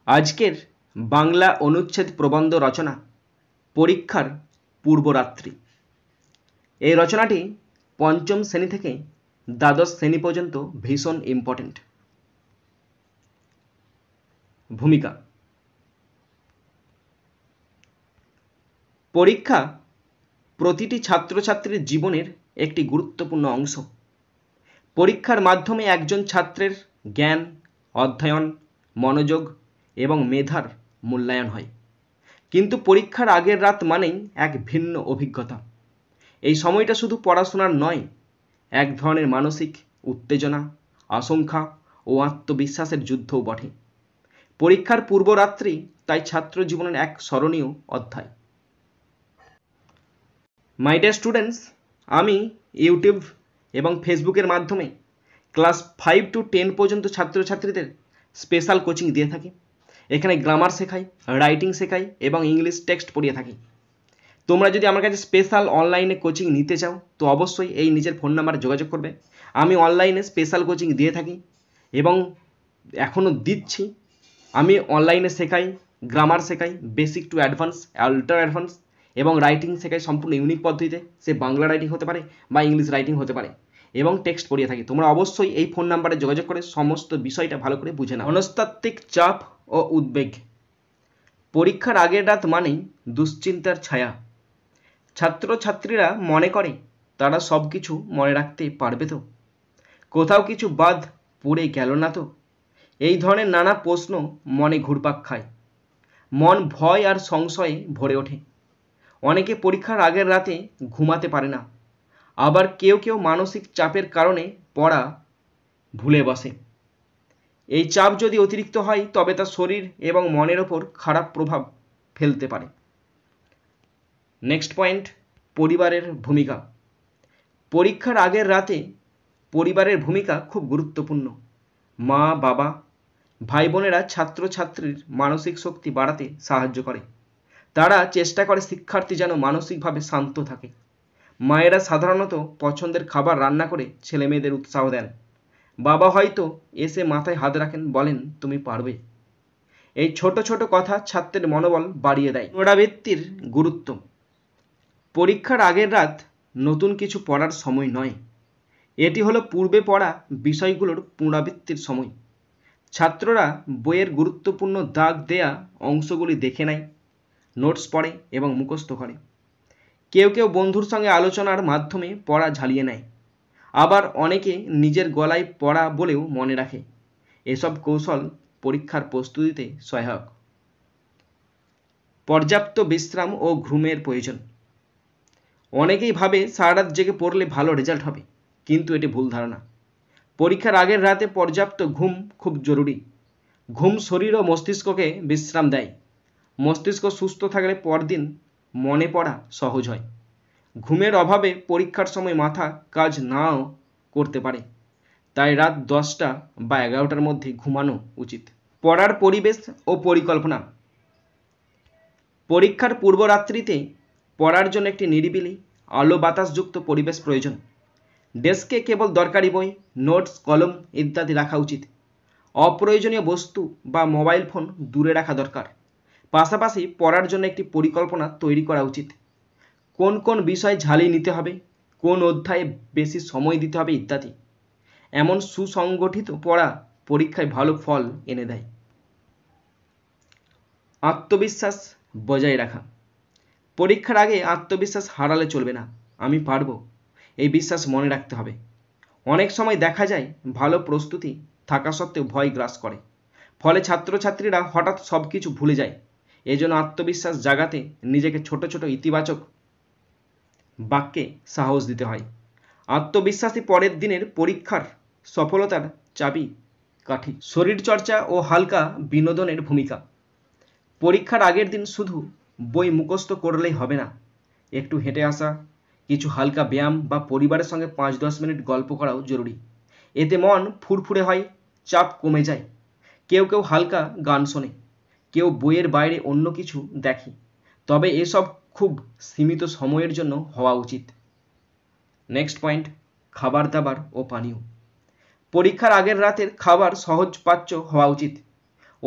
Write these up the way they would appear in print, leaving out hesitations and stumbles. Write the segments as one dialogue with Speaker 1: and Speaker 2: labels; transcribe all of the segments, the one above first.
Speaker 1: আজকের বাংলা অনুচ্ছেদ প্রবন্ধ রচনা পরীক্ষার পূর্বরাত্রি। এই রচনাটি পঞ্চম শ্রেণী থেকে দ্বাদশ শ্রেণী পর্যন্ত ভীষণ ইম্পর্টেন্ট। ভূমিকা। পরীক্ষা প্রতিটি ছাত্রছাত্রীর জীবনের একটি গুরুত্বপূর্ণ অংশ। পরীক্ষার মাধ্যমে একজন ছাত্রের জ্ঞান, অধ্যয়ন, মনোযোগ এবং মেধার মূল্যায়ন হয়। কিন্তু পরীক্ষার আগের রাত মানেই এক ভিন্ন অভিজ্ঞতা। এই সময়টা শুধু পড়াশোনার নয়, এক ধরনের মানসিক উত্তেজনা, আশঙ্কা ও আত্মবিশ্বাসের যুদ্ধও বটে। পরীক্ষার পূর্বরাত্রি তাই ছাত্র জীবনের এক স্মরণীয় অধ্যায়। মাই ডিয়ার স্টুডেন্টস, আমি ইউটিউব এবং ফেসবুকের মাধ্যমে ক্লাস 5 to 10 পর্যন্ত ছাত্রছাত্রীদের স্পেশাল কোচিং দিয়ে থাকি। এখানে গ্রামার শেখাই, রাইটিং শেখাই এবং ইংলিশ টেক্সট পড়িয়ে থাকি। তোমরা যদি আমার কাছে স্পেশাল অনলাইনে কোচিং নিতে চাও তো অবশ্যই এই নিজের ফোন নাম্বারে যোগাযোগ করবে। আমি অনলাইনে স্পেশাল কোচিং দিয়ে থাকি এবং এখনও দিচ্ছি। আমি অনলাইনে শেখাই, গ্রামার শেখাই, basic to advance, ultra advance এবং রাইটিং শেখাই সম্পূর্ণ ইউনিক পদ্ধতিতে। সে বাংলা রাইটিং হতে পারে বা ইংলিশ রাইটিং হতে পারে এবং টেক্সট পড়িয়ে থাকি। তোমরা অবশ্যই এই ফোন নাম্বারে যোগাযোগ করে সমস্ত বিষয়টা ভালো করে বুঝে নাও। মনস্তাত্ত্বিক চাপ ও উদ্বেগ। পরীক্ষার আগের রাত মানেই দুশ্চিন্তার ছায়া। ছাত্রছাত্রীরা মনে করে তারা সব কিছু মনে রাখতে পারবে তো, কোথাও কিছু বাদ পড়ে গেল না তো। এই ধরনের নানা প্রশ্ন মনে ঘুরপাক খায়। মন ভয় আর সংশয়ে ভরে ওঠে। অনেকে পরীক্ষার আগের রাতে ঘুমাতে পারে না, আবার কেউ কেউ মানসিক চাপের কারণে পড়া ভুলে বসে। এই চাপ যদি অতিরিক্ত হয় তবে তা শরীর এবং মনের ওপর খারাপ প্রভাব ফেলতে পারে। নেক্সট পয়েন্ট, পরিবারের ভূমিকা। পরীক্ষার আগের রাতে পরিবারের ভূমিকা খুব গুরুত্বপূর্ণ। মা, বাবা, ভাই বোনেরা ছাত্রছাত্রীর মানসিক শক্তি বাড়াতে সাহায্য করে। তারা চেষ্টা করে শিক্ষার্থী যেন মানসিকভাবে শান্ত থাকে। মায়েরা সাধারণত পছন্দের খাবার রান্না করে ছেলেমেয়েদের উৎসাহ দেন। বাবা হয়তো এসে মাথায় হাত রাখেন, বলেন তুমি পারবে। এই ছোট ছোট কথা ছাত্রের মনোবল বাড়িয়ে দেয়। পুনরাবৃত্তির গুরুত্ব। পরীক্ষার আগের রাত নতুন কিছু পড়ার সময় নয়, এটি হলো পূর্বে পড়া বিষয়গুলোর পুনরাবৃত্তির সময়। ছাত্ররা বইয়ের গুরুত্বপূর্ণ দাগ দেয়া অংশগুলি দেখে নেয়, নোটস পড়ে এবং মুখস্থ করে। কেউ কেউ বন্ধুর সঙ্গে আলোচনার মাধ্যমে পড়া ঝালিয়ে নেয়, আবার অনেকে নিজের গলায় পড়া বলেও মনে রাখে। এসব কৌশল পরীক্ষার প্রস্তুতিতে সহায়ক। পর্যাপ্ত বিশ্রাম ও ঘুমের প্রয়োজন। অনেকেই ভাবে সারা রাত জেগে পড়লে ভালো রেজাল্ট হবে, কিন্তু এটি ভুল ধারণা। পরীক্ষার আগের রাতে পর্যাপ্ত ঘুম খুব জরুরি। ঘুম শরীর ও মস্তিষ্ককে বিশ্রাম দেয়। মস্তিষ্ক সুস্থ থাকলে পরদিন মনে পড়া সহজ হয়। ঘুমের অভাবে পরীক্ষার সময় মাথা কাজ নাও করতে পারে, তাই রাত 10টা বা 11টার মধ্যে ঘুমানো উচিত। পড়ার পরিবেশ ও পরিকল্পনা। পরীক্ষার পূর্বরাত্রিতে পড়ার জন্য একটি নিরিবিলি, আলো বাতাসযুক্ত পরিবেশ প্রয়োজন। ডেস্কে কেবল দরকারি বই, নোটস, কলম ইত্যাদি রাখা উচিত। অপ্রয়োজনীয় বস্তু বা মোবাইল ফোন দূরে রাখা দরকার। পাশাপাশি পড়ার জন্য একটি পরিকল্পনা তৈরি করা উচিত। কোন কোন বিষয় ঝালিয়ে নিতে হবে, কোন অধ্যায়ে বেশি সময় দিতে হবে ইত্যাদি। এমন সুসংগঠিত পড়া পরীক্ষায় ভালো ফল এনে দেয়। আত্মবিশ্বাস বজায় রাখা। পরীক্ষার আগে আত্মবিশ্বাস হারালে চলবে না। আমি পারবো, এই বিশ্বাস মনে রাখতে হবে। অনেক সময় দেখা যায় ভালো প্রস্তুতি থাকা সত্ত্বেও ভয় গ্রাস করে, ফলে ছাত্রছাত্রীরা হঠাৎ সব কিছু ভুলে যায়। এজন্য আত্মবিশ্বাস জাগাতে নিজেকে ছোট ছোট ইতিবাচক বাক্যে সাহস দিতে হয়। আত্মবিশ্বাসী পরের দিনের পরীক্ষার সফলতার চাবি কাঠি। শরীরচর্চা ও হালকা বিনোদনের ভূমিকা। পরীক্ষার আগের দিন শুধু বই মুখস্থ করলেই হবে না। একটু হেঁটে আসা, কিছু হালকা ব্যায়াম বা পরিবারের সঙ্গে 5-10 মিনিট গল্প করাও জরুরি। এতে মন ফুরফুরে হয়, চাপ কমে যায়। কেউ কেউ হালকা গান শোনে, কেউ বইয়ের বাইরে অন্য কিছু দেখে, তবে এসব খুব সীমিত সময়ের জন্য হওয়া উচিত। নেক্সট পয়েন্ট, খাবার দাবার ও পানীয়। পরীক্ষার আগের রাতের খাবার সহজপাচ্য হওয়া উচিত।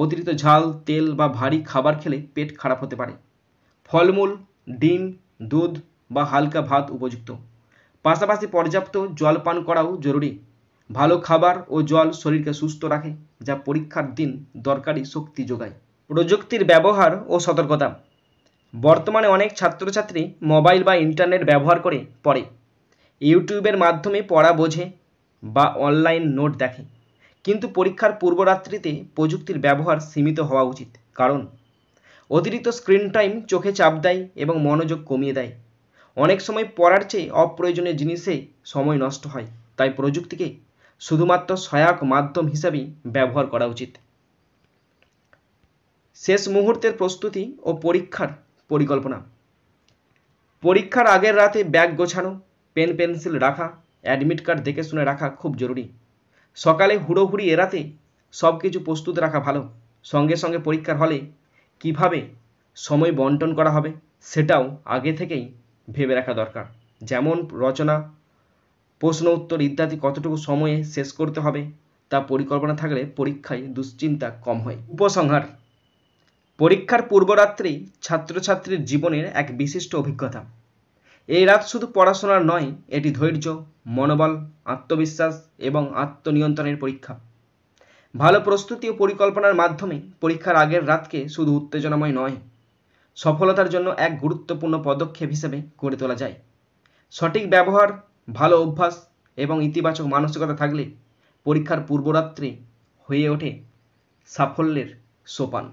Speaker 1: অতিরিক্ত ঝাল, তেল বা ভারী খাবার খেলে পেট খারাপ হতে পারে। ফলমূল, ডিম, দুধ বা হালকা ভাত উপযুক্ত। পাশাপাশি পর্যাপ্ত জল পান করাও জরুরি। ভালো খাবার ও জল শরীরকে সুস্থ রাখে, যা পরীক্ষার দিন দরকারি শক্তি যোগায়। প্রযুক্তির ব্যবহার ও সতর্কতা। বর্তমানে অনেক ছাত্রছাত্রী মোবাইল বা ইন্টারনেট ব্যবহার করে পড়ে। ইউটিউবের মাধ্যমে পড়া বোঝে বা অনলাইন নোট দেখে। কিন্তু পরীক্ষার পূর্বরাত্রিতে প্রযুক্তির ব্যবহার সীমিত হওয়া উচিত, কারণ অতিরিক্ত স্ক্রিন টাইম চোখে চাপ দেয় এবং মনোযোগ কমিয়ে দেয়। অনেক সময় পড়ার চেয়ে অপ্রয়োজনীয় জিনিসে সময় নষ্ট হয়। তাই প্রযুক্তিকে শুধুমাত্র সহায়ক মাধ্যম হিসাবেই ব্যবহার করা উচিত। শেষ মুহূর্তের প্রস্তুতি ও পরীক্ষার পরিকল্পনা। পরীক্ষার আগের রাতে ব্যাগ গোছানো, পেন পেন্সিল রাখা, অ্যাডমিট কার্ড দেখে শুনে রাখা খুব জরুরি। সকালে হুড়োহুড়ি এড়াতে সব কিছু প্রস্তুত রাখা ভালো। সঙ্গে সঙ্গে পরীক্ষার হলে কিভাবে সময় বন্টন করা হবে সেটাও আগে থেকেই ভেবে রাখা দরকার। যেমন রচনা, প্রশ্ন উত্তর ইত্যাদি কতটুকু সময়ে শেষ করতে হবে তা পরিকল্পনা থাকলে পরীক্ষায় দুশ্চিন্তা কম হয়। উপসংহার: পরীক্ষার পূর্বরাত্রি ছাত্রছাত্রীর জীবনের এক বিশিষ্ট অভিজ্ঞতা। এই রাত শুধু পড়াশোনার নয়, এটি ধৈর্য, মনোবল, আত্মবিশ্বাস এবং আত্মনিয়ন্ত্রণের পরীক্ষা। ভালো প্রস্তুতি ও পরিকল্পনার মাধ্যমে পরীক্ষার আগের রাতকে শুধু উত্তেজনাময় নয়, সফলতার জন্য এক গুরুত্বপূর্ণ পদক্ষেপ হিসেবে গড়ে তোলা যায়। সঠিক ব্যবহার, ভালো অভ্যাস এবং ইতিবাচক মানসিকতা থাকলে পরীক্ষার পূর্বরাত্রি হয়ে ওঠে সাফল্যের সোপান।